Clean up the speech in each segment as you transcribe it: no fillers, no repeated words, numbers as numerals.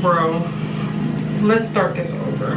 Bro, let's start this over.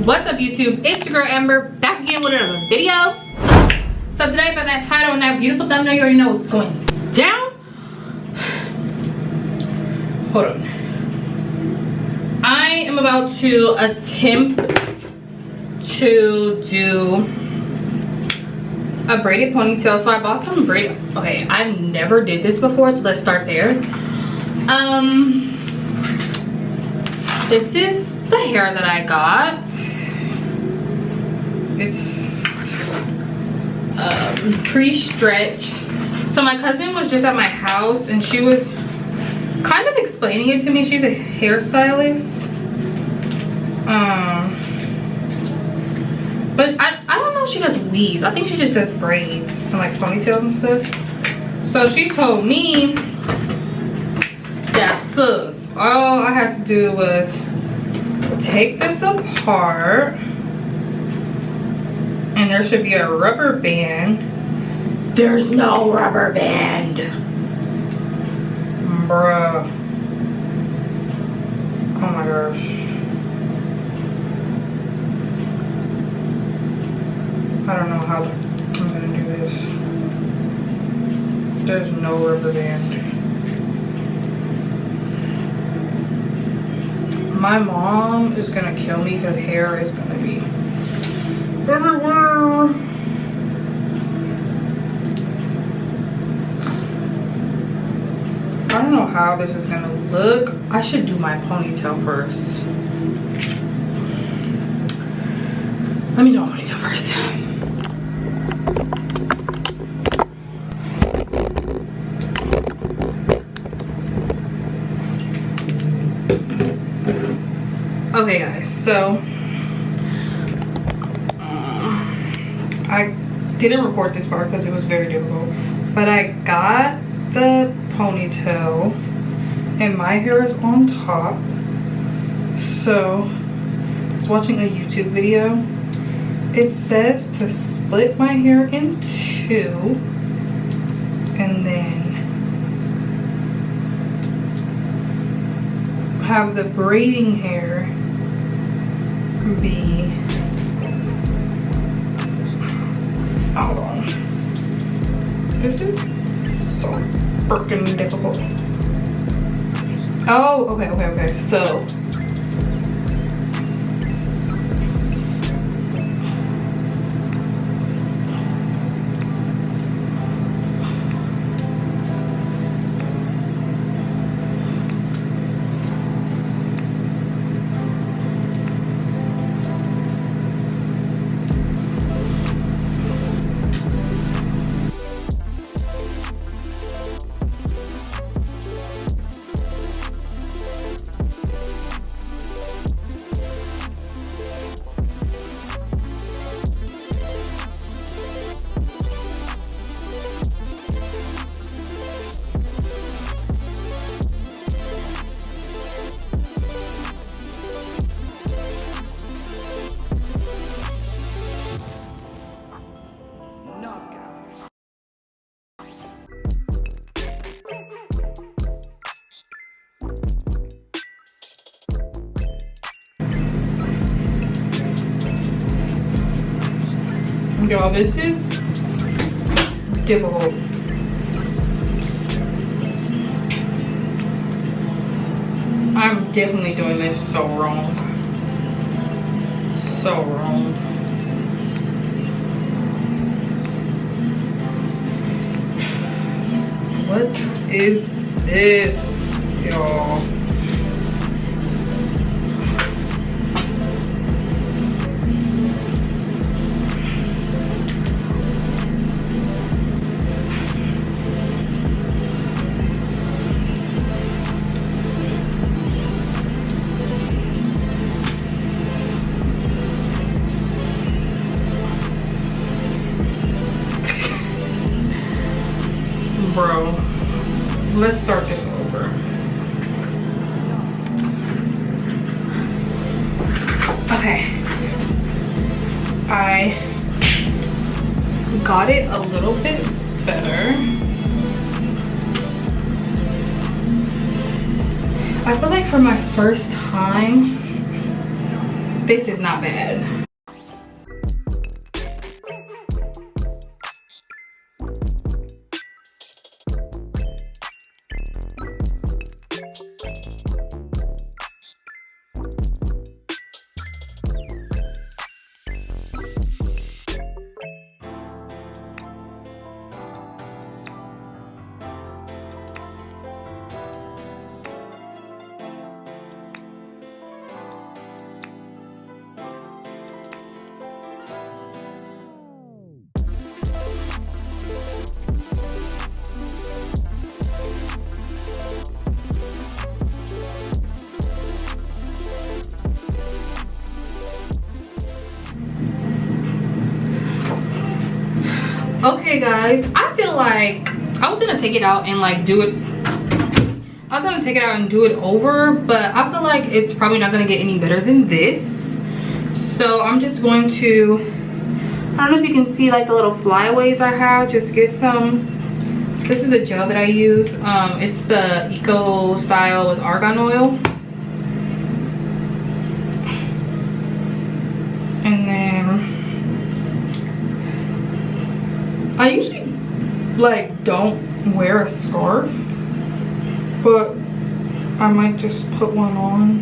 What's up YouTube? It's your girl Amber, back again with another video. So today, by that title and that beautiful thumbnail, you already know what's going down. Hold on. I am about to attempt to do a braided ponytail. So I bought some braided. Okay, I've never did this before, so let's start there. This is the hair that I got. It's pre-stretched. So my cousin was just at my house and she was kind of explaining it to me. She's a hairstylist. But I don't know if she does weaves. I think she just does braids and like ponytails and stuff. So she told me that sis, all I had to do was take this apart and there should be a rubber band. There's no rubber band. Bruh. Oh my gosh. I don't know how I'm gonna do this. There's no rubber band. My mom is gonna kill me because hair is gonna be everywhere. I don't know how this is gonna look. I should do my ponytail first. Let me do my ponytail first. Okay guys, so I didn't record this part because it was very difficult, but I got the ponytail and my hair is on top. So I was watching a YouTube video. It says to split my hair in two and then have the braiding hair be, hold on, this is so freaking difficult. Oh, okay, so y'all, this is difficult. I'm definitely doing this so wrong. So wrong. What is this, y'all? Bro, let's start this over. Okay, I got it a little bit better. I feel like for my first time, this is not bad. Okay guys, I feel like I was gonna take it out and like do it. I was gonna take it out and do it over, but I feel like it's probably not gonna get any better than this. So I'm just going to, I don't know if you can see like the little flyaways I have, just get some. This is the gel that I use. It's the Eco Style with Argan oil. And then I usually like don't wear a scarf, but I might just put one on,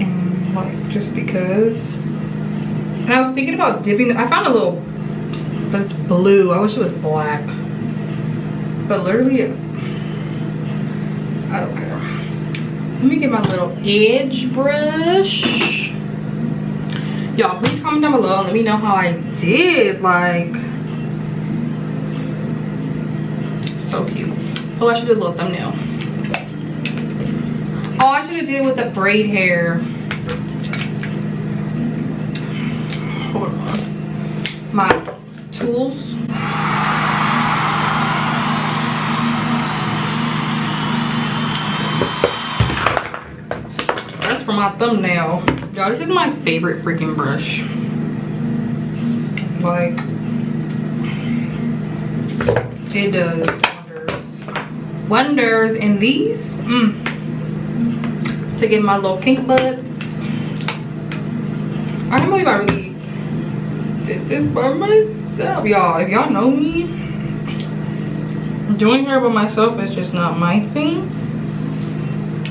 and like just because. And I was thinking about dipping. I found a little, but it's blue. I wish it was black, but literally I don't care. Let me get my little edge brush. Y'all please comment down below and let me know how I did. Like, so cute. Oh, I should do a little thumbnail. Oh, I should have did it with the braid hair. Hold on. My tools. That's for my thumbnail. Y'all, this is my favorite freaking brush. Like, it does wonders in these to get my little kink butts. I can't believe I really did this by myself, y'all. If y'all know me, doing hair by myself is just not my thing.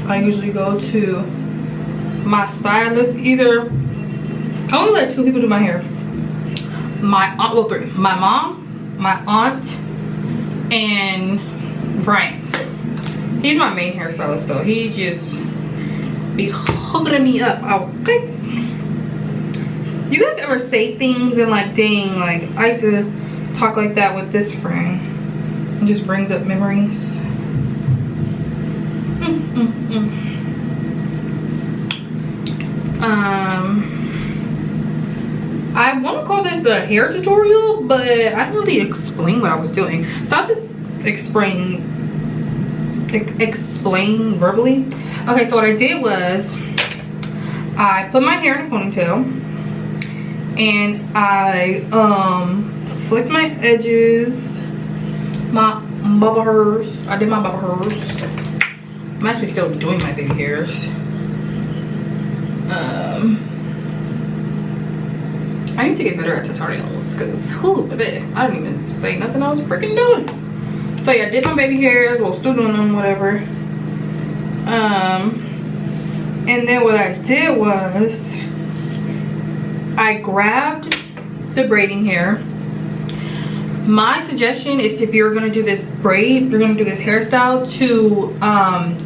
I usually go to my stylist. Either I only let 2 people do my hair. My aunt, well 3. My mom, my aunt, and Brian. He's my main hairstylist though. He just be hooking me up. Okay. You guys ever say things and like, dang, like I used to talk like that with this friend. It just brings up memories. I want to call this a hair tutorial, but I didn't really explain what I was doing. So I'll just explain verbally. Okay, so what I did was I put my hair in a ponytail and I slicked my edges, my bubble hairs. I did my bubble hairs. I'm actually still doing my baby hairs. I need to get better at tutorials because I didn't even say nothing I was freaking doing. So yeah, I did my baby hairs, well, still doing them, whatever. And then what I did was I grabbed the braiding hair. My suggestion is, if you're gonna do this braid, you're gonna do this hairstyle, to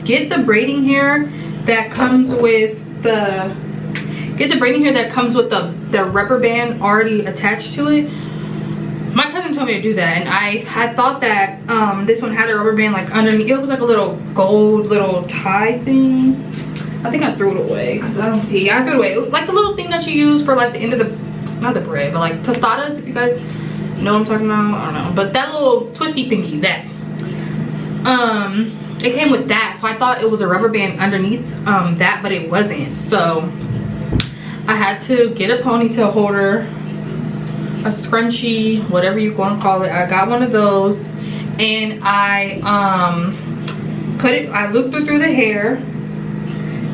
get the braiding hair that comes with the rubber band already attached to it. My cousin told me to do that, and I had thought that this one had a rubber band like underneath. It was like a little gold little tie thing. I think I threw it away because I don't see. I threw it away. It was like the little thing that you use for like the end of the, not the braid, but like tostadas, if you guys know what I'm talking about. I don't know, but that little twisty thingy, that it came with that. So I thought it was a rubber band underneath that, but it wasn't. So I had to get a ponytail holder, a scrunchie, whatever you want to call it. I got one of those, and I looped it through the hair.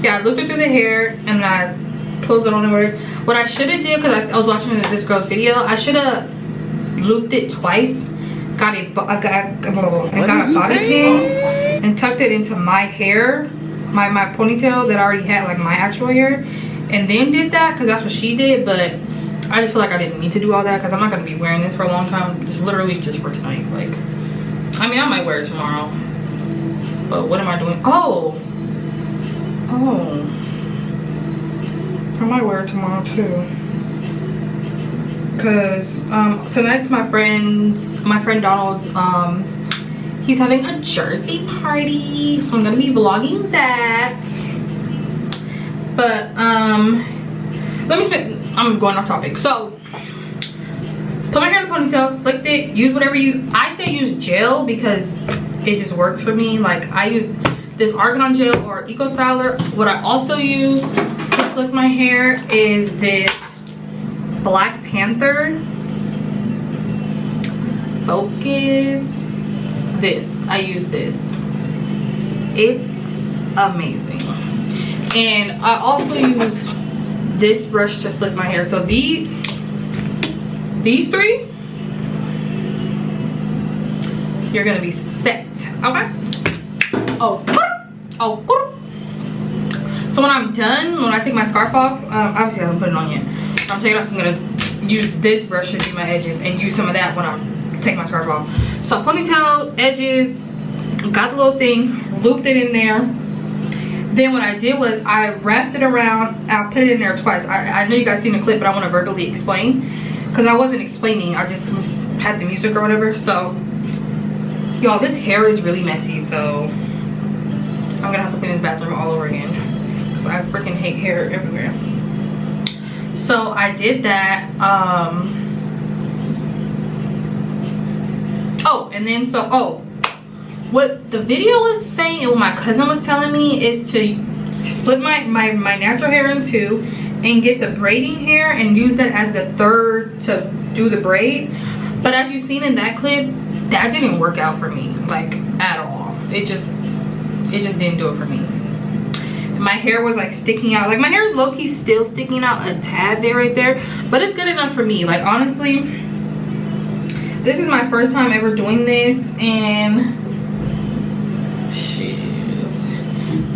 Yeah, I looped it through the hair, and I pulled it on the word. What I should have did, because I was watching this girl's video, I should have looped it twice. Got a bobby pin and tucked it into my hair, my ponytail that I already had, like my actual hair, and then did that, because that's what she did. But I just feel like I didn't need to do all that, because I'm not going to be wearing this for a long time. Just literally just for tonight. Like, I mean, I might wear it tomorrow, but what am I doing? Oh, I might wear it tomorrow too, because tonight's my friend Donald's, he's having a Jersey party, so I'm gonna be vlogging that. But I'm going off topic. So put my hair in a ponytail, slicked it, use whatever I say use gel, because it just works for me. Like, I use this Argan gel or Eco Styler. What I also use to slick my hair is this Black Panther Focus. I use this. It's amazing. And I also use this brush to slick my hair. So these three, you're gonna be set. Okay. Oh. So when I'm done, when I take my scarf off, obviously I haven't put it on yet. I'm taking it off. I'm gonna use this brush to do my edges and use some of that when I take my scarf off. So ponytail, edges, got the little thing, looped it in there. Then what I did was I wrapped it around. I put it in there twice. I know you guys seen the clip, but I want to verbally explain, because I wasn't explaining, I just had the music or whatever. So y'all, this hair is really messy, so I'm gonna have to clean this bathroom all over again, because I freaking hate hair everywhere. So I did that. What the video was saying and what my cousin was telling me is to split my natural hair in two and get the braiding hair and use that as the third to do the braid. But as you've seen in that clip, that didn't work out for me, like, at all. It just didn't do it for me. My hair was like sticking out. Like, my hair is low-key still sticking out a tad bit right there, but it's good enough for me. Like, honestly, this is my first time ever doing this, and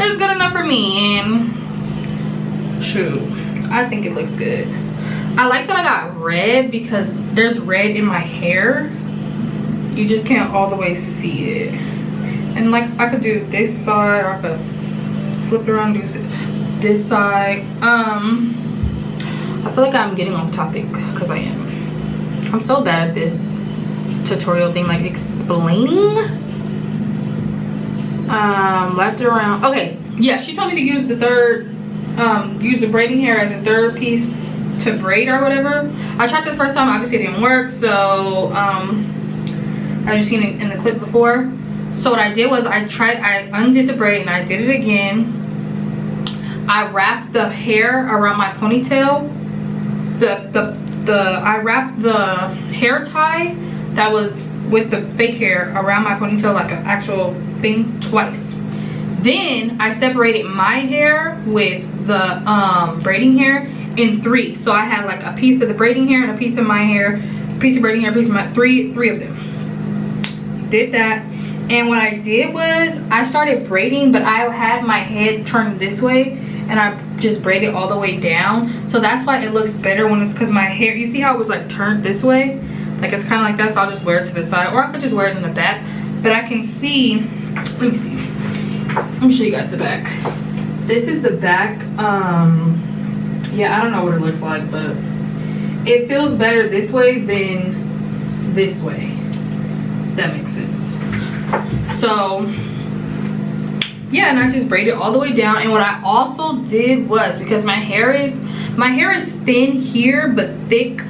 it's good enough for me. And shoot, I think it looks good. I like that I got red, because there's red in my hair. You just can't all the way see it. And like, I could do this side, or I could flip it around, do this side. I feel like I'm getting off topic, because I am. I'm so bad at this tutorial thing, like explaining. Wrapped it around. Okay, yeah, she told me to use the use the braiding hair as a third piece to braid or whatever. I tried the first time, obviously it didn't work, so as you seen in the clip before. So what I did was I undid the braid and I did it again. I wrapped the hair around my ponytail. I wrapped the hair tie that was with the fake hair around my ponytail, like an actual thing, twice. Then I separated my hair with the braiding hair in three. So I had like a piece of the braiding hair and a piece of my hair, a piece of braiding hair, a piece of my three of them. Did that. And what I did was I started braiding, but I had my head turned this way and I just braided all the way down. So that's why it looks better when it's, because my hair, you see how it was like turned this way? Like, it's kind of like that. So I'll just wear it to the side, or I could just wear it in the back. But I can see, let me see. Let me show you guys the back. This is the back. Yeah, I don't know what it looks like, but it feels better this way than this way. If that makes sense. So yeah, and I just braided all the way down. And what I also did was, because my hair is thin here but thick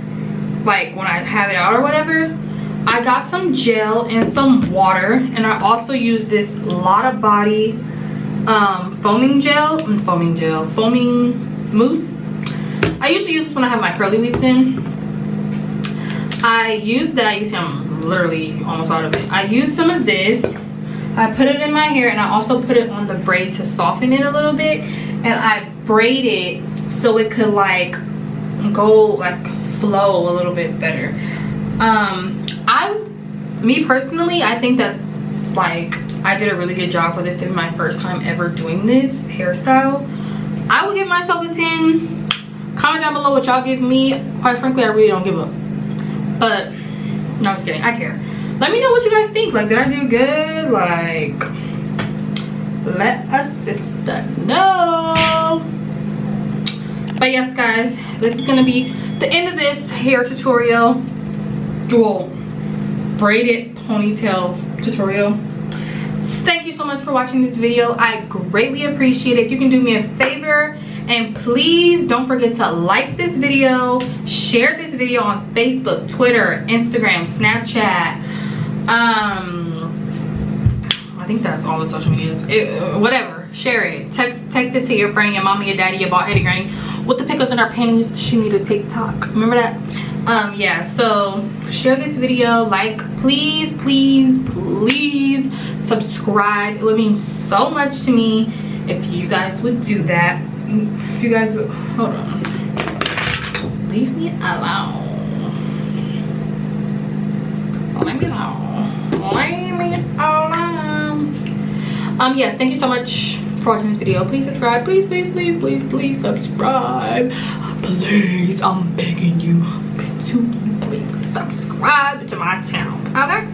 like when I have it out or whatever, I got some gel and some water, and I also used this Lotta body foaming mousse. I usually use this when I have my curly weaves in. I'm literally almost out of it. I used some of this. I put it in my hair, and I also put it on the braid to soften it a little bit, and I braided so it could like go like flow a little bit better. Me personally, I think that like I did a really good job for this to be my first time ever doing this hairstyle. I would give myself a 10. Comment down below what y'all give me. Quite frankly, I really don't give up, but no, I'm just kidding. I care. Let me know what you guys think. Like, did I do good? Like, let a sister know. But yes, guys, this is gonna be the end of this hair tutorial. Dual braided ponytail tutorial. Thank you so much for watching this video. I greatly appreciate it. If you can do me a favor, and please don't forget to like this video, share this video on Facebook, Twitter, Instagram, Snapchat. I think that's all the social medias. Whatever, share it. Text it to your friend, your mommy, your daddy, your bald headed granny with the pickles in her panties. She need a TikTok. Remember that? Yeah, so share this video, like, please subscribe. It would mean so much to me if you guys would do that. If you guys would, hold on, leave me alone. Leave me alone. Yes, thank you so much for watching this video. Please subscribe. Please subscribe. Please, I'm begging you. Please subscribe to my channel. Okay?